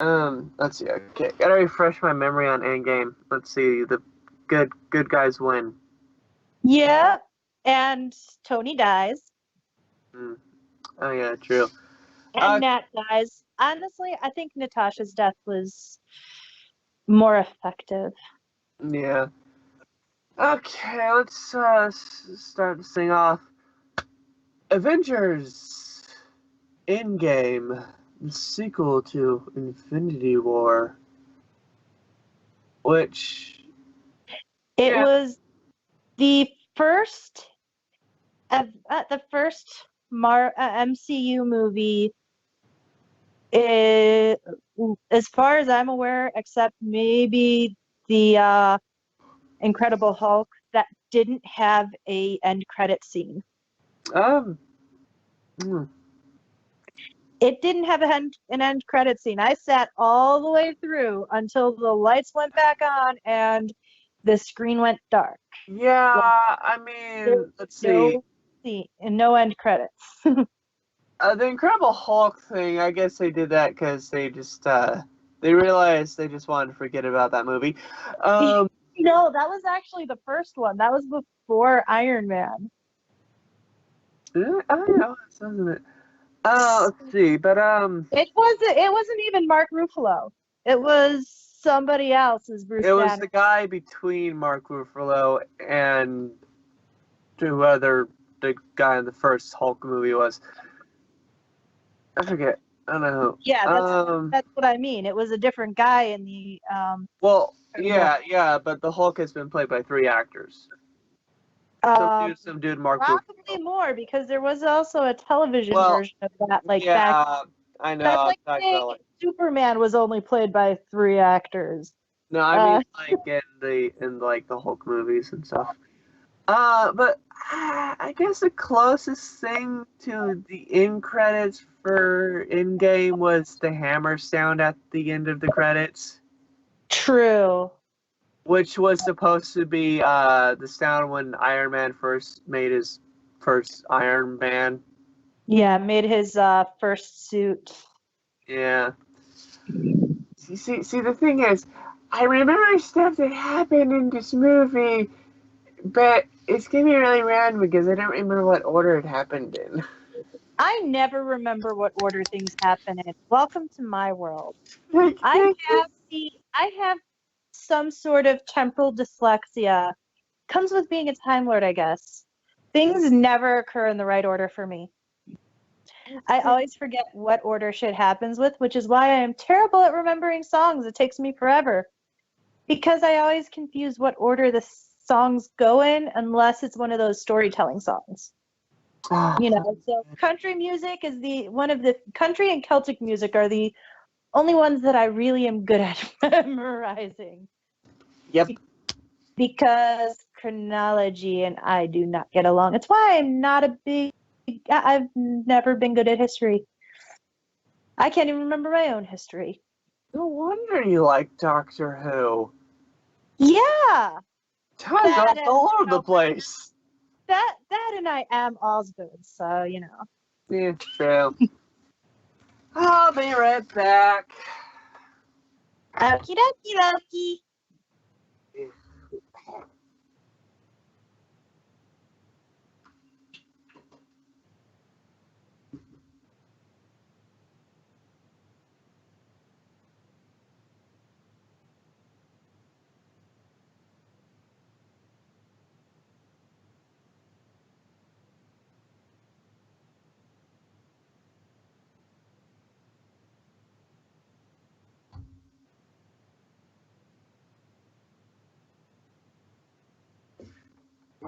Let's see. Okay, gotta refresh my memory on Endgame. Let's see. The good guys win. Yeah, and Tony dies, Hmm. Oh yeah, true. and Uh, Nat dies. Honestly, I think Natasha's death was more effective. yeah. Okay, let's start this thing off. Avengers Endgame, the sequel to Infinity War, which It yeah, was the first the first MCU movie, it, as far as I'm aware, except maybe the Incredible Hulk, that didn't have a end credit scene. um, hmm, It didn't have an end credit scene. I sat all the way through until the lights went back on and the screen went dark. Like, yeah. I there was mean, let's see. no scene and no end credits. The Incredible Hulk thing, I guess they did that because they realized they just wanted to forget about that movie. Um, No, that was actually the first one. That was before Iron Man. oh yeah, it doesn't it? Let's see, but It wasn't even Mark Ruffalo. It was somebody else as it Bruce was Banner. the guy between Mark Ruffalo and whoever the guy in the first Hulk movie was. I forget. I don't know Yeah, who. that's what I mean. It was a different guy in the Well, Incredible yeah, but the Hulk has been played by three actors. Hulk. Some dude, Mark Probably Ruffalo. more because there was also a television Well, version of that, like back. yeah, I know. That's I'm like talking saying about like Superman was only played by three actors. no, I mean Uh, like in like the Hulk movies and stuff. But I guess the closest thing to the end credits for Endgame was the hammer sound at the end of the credits, True. which was supposed to be the sound when Iron Man first made his first Iron Man. Yeah, made his first suit. Yeah. See, the thing is, I remember stuff that happened in this movie, but it's gonna be really random because I don't remember what order it happened in. I never remember what order things happen in. Welcome to my world. Like, I I have some sort of temporal dyslexia. Comes with being a Time Lord, I guess. Things never occur in the right order for me. I always forget what order shit happens with, which is why I am terrible at remembering songs. It takes me forever. Because I always confuse what order the songs go in unless it's one of those storytelling songs. So country music is the one of the country and Celtic music are the only ones that I really am good at memorizing. yep. Because chronology and I do not get along. It's why I'm not a big I've never been good at history. I can't even remember my own history. No wonder you like Doctor Who. Yeah. Time That goes and all over the place. that and I am Osgood, so Yeah, true. I'll be right back. Okie dokie dokie.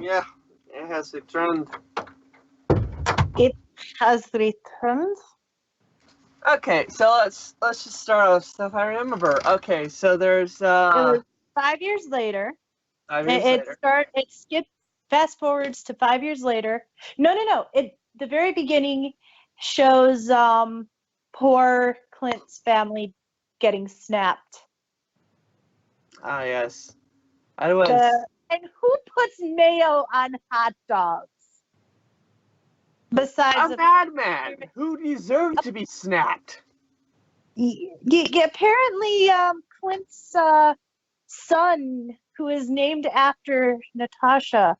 Yeah, it has returned. It has returned. Okay, so let's just start off stuff I remember. Okay, so there's It was 5 years later. 5 years It later. it skipped fast forwards to 5 years later. No. The very beginning shows poor Clint's family getting snapped. Ah, yes. I was. And who puts mayo on hot dogs? Besides A madman who deserved to be snapped. Apparently, Clint's son, who is named after Natasha,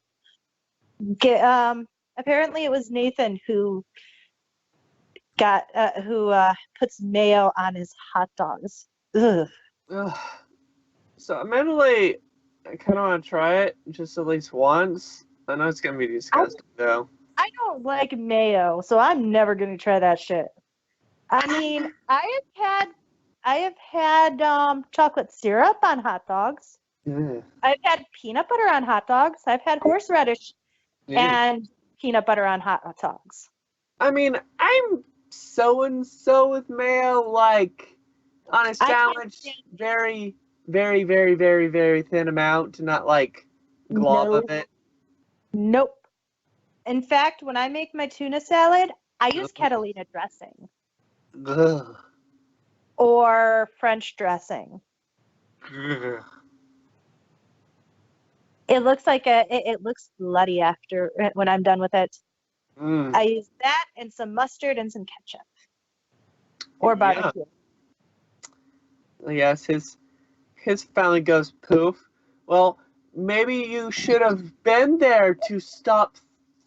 apparently it was Nathan who puts mayo on his hot dogs. Ugh. Ugh. So mentally, I kind of want to try it just at least once. I know it's gonna be disgusting though. I don't like mayo, so I'm never gonna try that shit. I mean, I have had chocolate syrup on hot dogs. Yeah. I've had peanut butter on hot dogs. I've had horseradish and peanut butter on hot dogs. I mean, I'm so and so with mayo, like on a sandwich, very, very, very, very, very thin amount to not like glob of it. Nope. In fact, when I make my tuna salad, I use Catalina dressing. Ugh. Or French dressing. Ugh. It looks like it looks bloody after when I'm done with it. I use that and some mustard and some ketchup. Or barbecue. Yes, his family goes poof. Well, maybe you should have been there to stop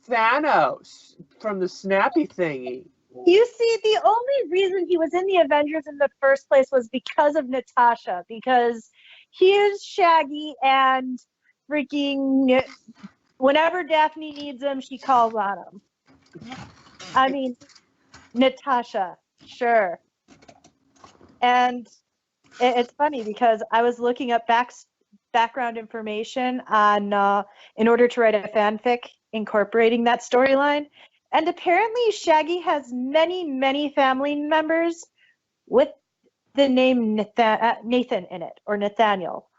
Thanos from the snappy thingy. You see, the only reason he was in the Avengers in the first place was because of Natasha, because he is Shaggy and freaking whenever Daphne needs him, she calls on him. I mean, Natasha, sure. And it's funny because I was looking up background information on in order to write a fanfic incorporating that storyline. And apparently Shaggy has many, many family members with the name Nathan in it, or Nathaniel.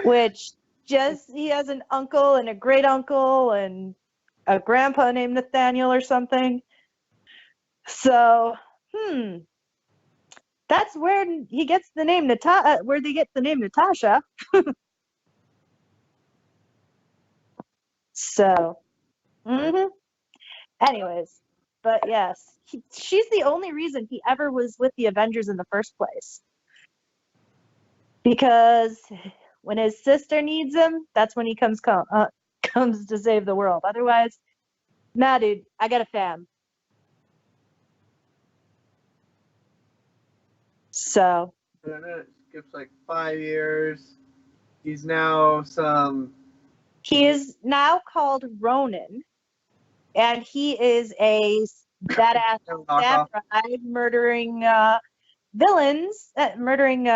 Which he has an uncle and a great uncle and a grandpa named Nathaniel or something. So, that's where he gets the name where they get the name Natasha. So, anyways, but yes, she's the only reason he ever was with the Avengers in the first place. Because when his sister needs him, that's when he comes to save the world. Otherwise, nah, dude, I got a fam. So. And then it skips like 5 years. He's now He is now called Ronin, and he is a badass samurai murdering villains, murdering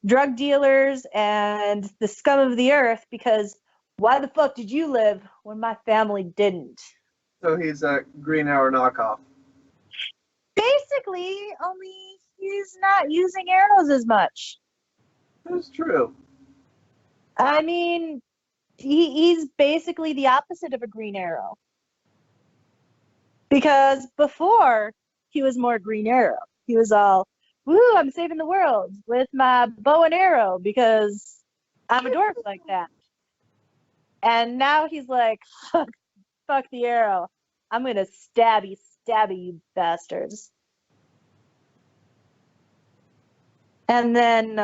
drug dealers and the scum of the earth, because why the fuck did you live when my family didn't? So he's a Green Arrow knockoff. Basically, only he's not using arrows as much. That's true. I mean, he's basically the opposite of a Green Arrow. Because before, he was more Green Arrow. He was all, woo, I'm saving the world with my bow and arrow because I'm a dork like that. And now he's like, fuck the arrow. I'm going to stabby you bastards. And then,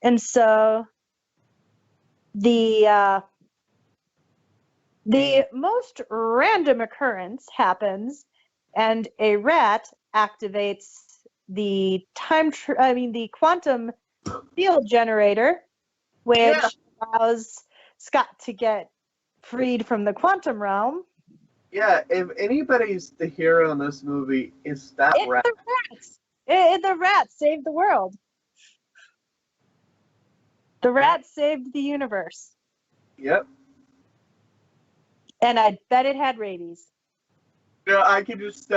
and so the most random occurrence happens, and a rat activates the the quantum field generator, which allows Scott to get freed from the quantum realm. Yeah, if anybody's the hero in this movie, it's that rat. The rats. The rat saved the world. The rat saved the universe. Yep. And I bet it had rabies. No, I can just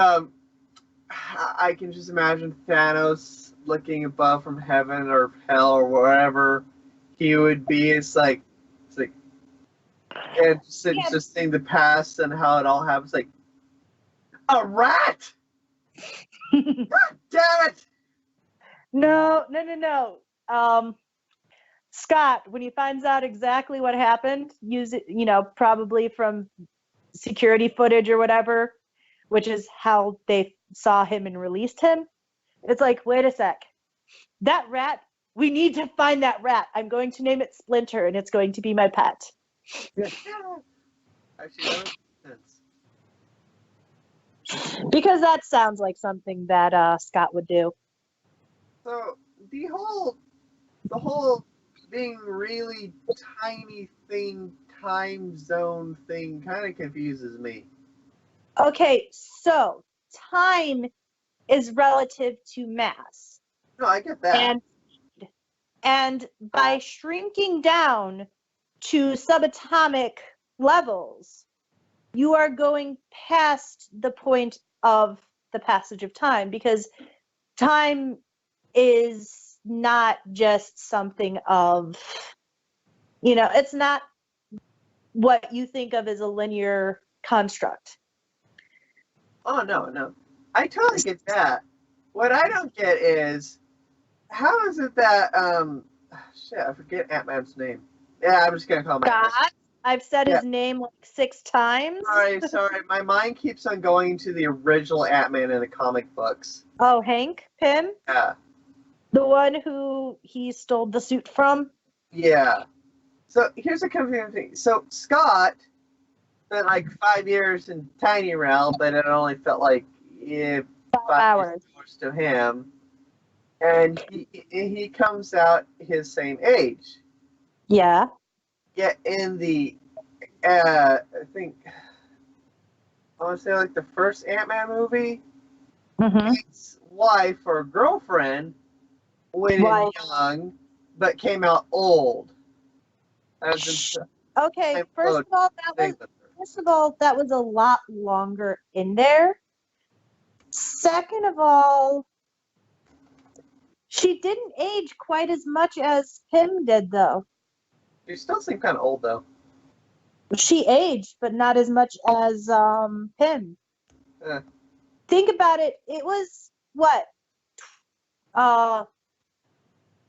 imagine Thanos looking above from heaven or hell or wherever he would be. It's like, and just seeing the past and how it all happens. Like, a rat. God damn it! No. Scott, when he finds out exactly what happened, use it, probably from security footage or whatever, which is how they saw him and released him. It's like, wait a sec. That rat, we need to find that rat. I'm going to name it Splinter, and it's going to be my pet. Actually, that makes sense. Because that sounds like something that Scott would do. So the whole being really tiny thing, time zone thing, kind of confuses me. Okay, so time is relative to mass. No, I get that. And by shrinking down to subatomic levels, you are going past the point of the passage of time, because time is not just something of, it's not what you think of as a linear construct. Oh, no. I totally get that. What I don't get is, how is it that, shit, I forget Ant-Man's name. Yeah, I'm just going to call him Ant-Man. God, I've said his name like 6 times. Sorry. My mind keeps on going to the original Ant-Man in the comic books. Oh, Hank Pym? Yeah. The one who he stole the suit from? Yeah. So here's a confusing thing. So Scott spent like 5 years in Tiny Realm, but it only felt like 5 hours to him. And he comes out his same age. Yeah. Yet in the, I think, I want to say like the first Ant-Man movie, his wife or girlfriend went in young, but came out old. Okay, first of all, that was a lot longer in there. Second of all, she didn't age quite as much as Pym did, though. She still seemed kind of old, though. She aged, but not as much as Pym. Think about it. It was what?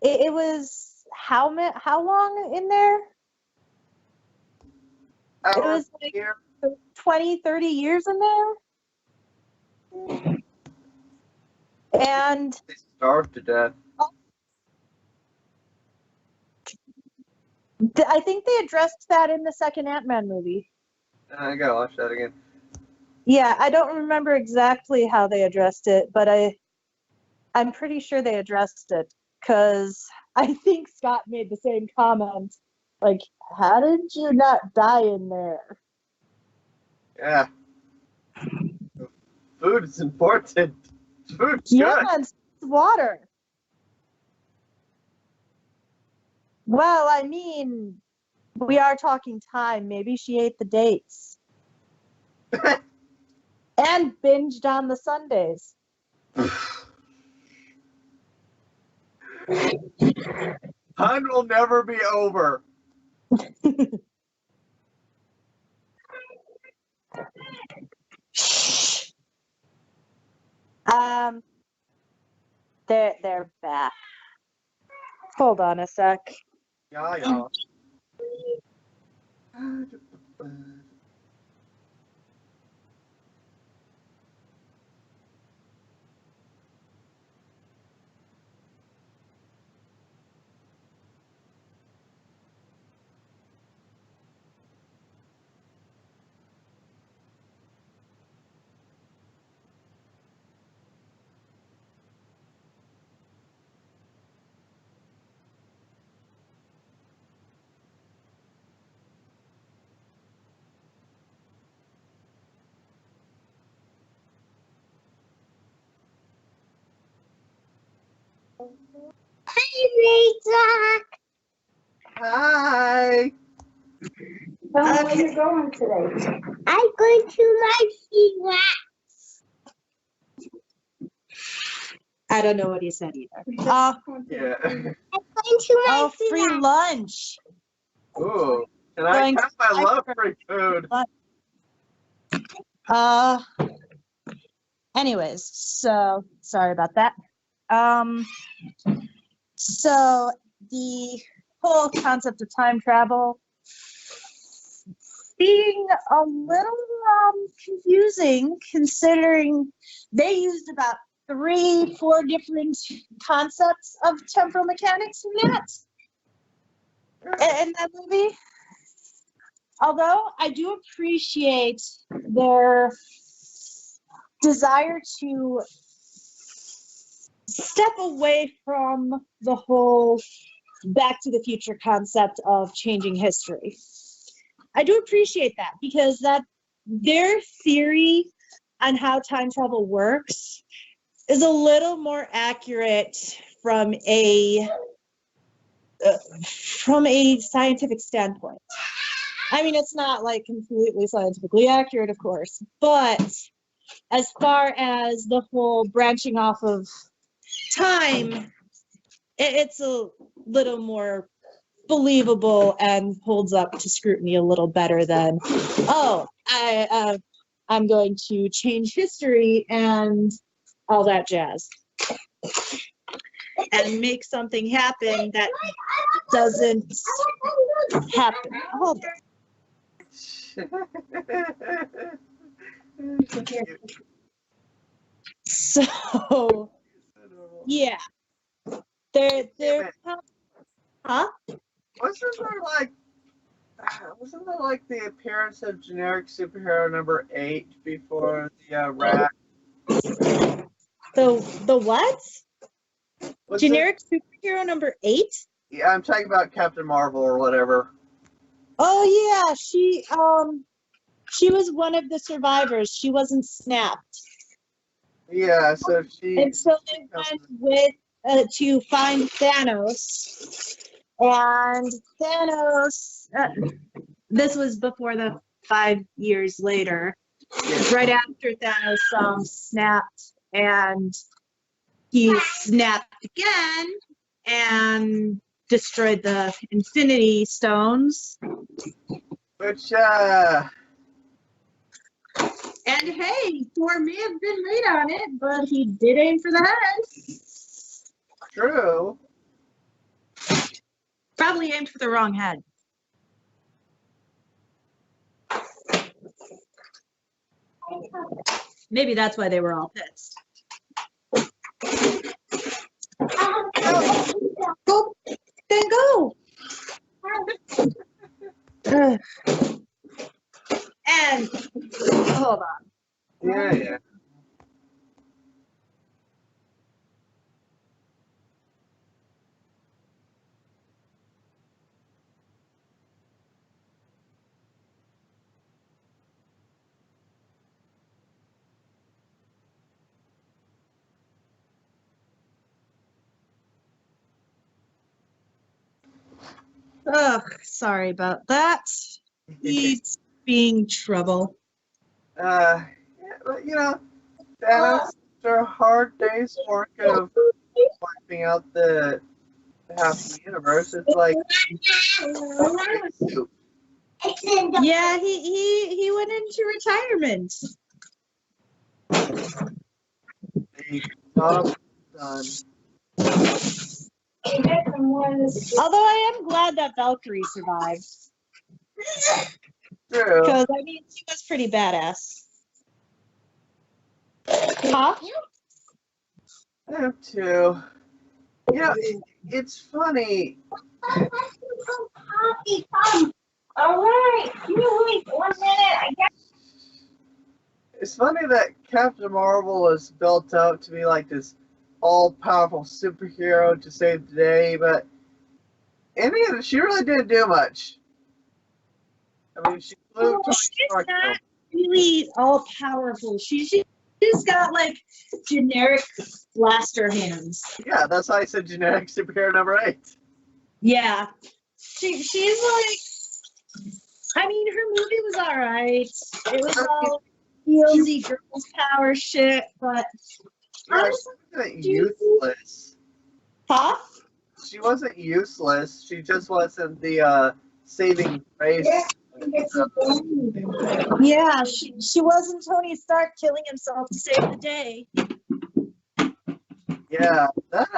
It was how long in there? It was like 20, 30 years in there. And they starved to death. I think they addressed that in the second Ant-Man movie. I gotta watch that again. Yeah, I don't remember exactly how they addressed it, but I'm pretty sure they addressed it, because I think Scott made the same comment. Like, how did you not die in there? Yeah. Food is important. Food's yeah, good. and water. Well, I mean, we are talking time. Maybe she ate the dates. And binged on the Sundays. Fun will never be over. They're back. Hold on a sec. Yeah. Hi, Rita. Hi. Where are you going today? I'm going to my rats. I don't know what he said either. Yeah. I'm going to my free lunch. Ooh. And I love free food. Anyways, so sorry about that. So the whole concept of time travel being a little confusing, considering they used about 3-4 different concepts of temporal mechanics in that movie. Although I do appreciate their desire to step away from the whole Back to the Future concept of changing history. I do appreciate that, because their theory on how time travel works is a little more accurate from a scientific standpoint. I mean, it's not like completely scientifically accurate, of course, but as far as the whole branching off of time, it's a little more believable and holds up to scrutiny a little better than, I'm going to change history and all that jazz and make something happen that doesn't happen. Hold on. So, yeah. They're huh? Wasn't there like the appearance of generic superhero number 8 before the rat? The what? Generic superhero number 8? Yeah, I'm talking about Captain Marvel or whatever. Oh yeah, she was one of the survivors. She wasn't snapped. Yeah, so she. And so they went to find Thanos, and Thanos. This was before the 5 years later. Right after Thanos snapped, and he snapped again and destroyed the Infinity Stones. Which, And hey, Thor may have been late on it, but he did aim for the head. True. Probably aimed for the wrong head. Maybe that's why they were all pissed. Go, then go. And hold on. Yeah. Ugh, sorry about that. He's being trouble. Yeah, but Thanos, after a hard day's work of wiping out the half the universe, it's like soup. Yeah, he went into retirement. The job done. Although I am glad that Valkyrie survived. True. Because, I mean, she was pretty badass. Huh? I have too. It's funny. All right, you wait 1 minute. I guess. It's funny that Captain Marvel is built up to be like this all-powerful superhero to save the day, but in the end, she really didn't do much. I mean, she flew to She's not really all powerful. She's got like generic blaster hands. Yeah, that's why I said generic superhero number 8. Yeah, she's like. I mean, her movie was all right. It was all feelsy girls power shit, but yeah, she wasn't useless. Huh? She wasn't useless. She just wasn't the saving grace. Yeah, she wasn't Tony Stark killing himself to save the day. Yeah, that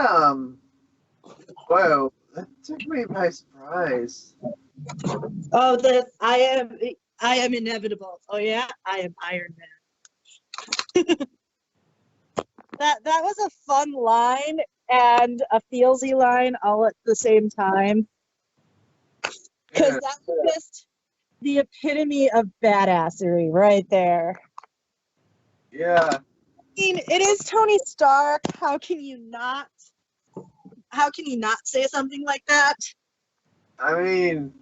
whoa, that took me by surprise. Oh, I am I am inevitable. Oh yeah, I am Iron Man. That was a fun line and a feelsy line all at the same time. Because Yeah. that was just the epitome of badassery right there. Yeah. I mean, it is Tony Stark. How can you not say something like that? I mean,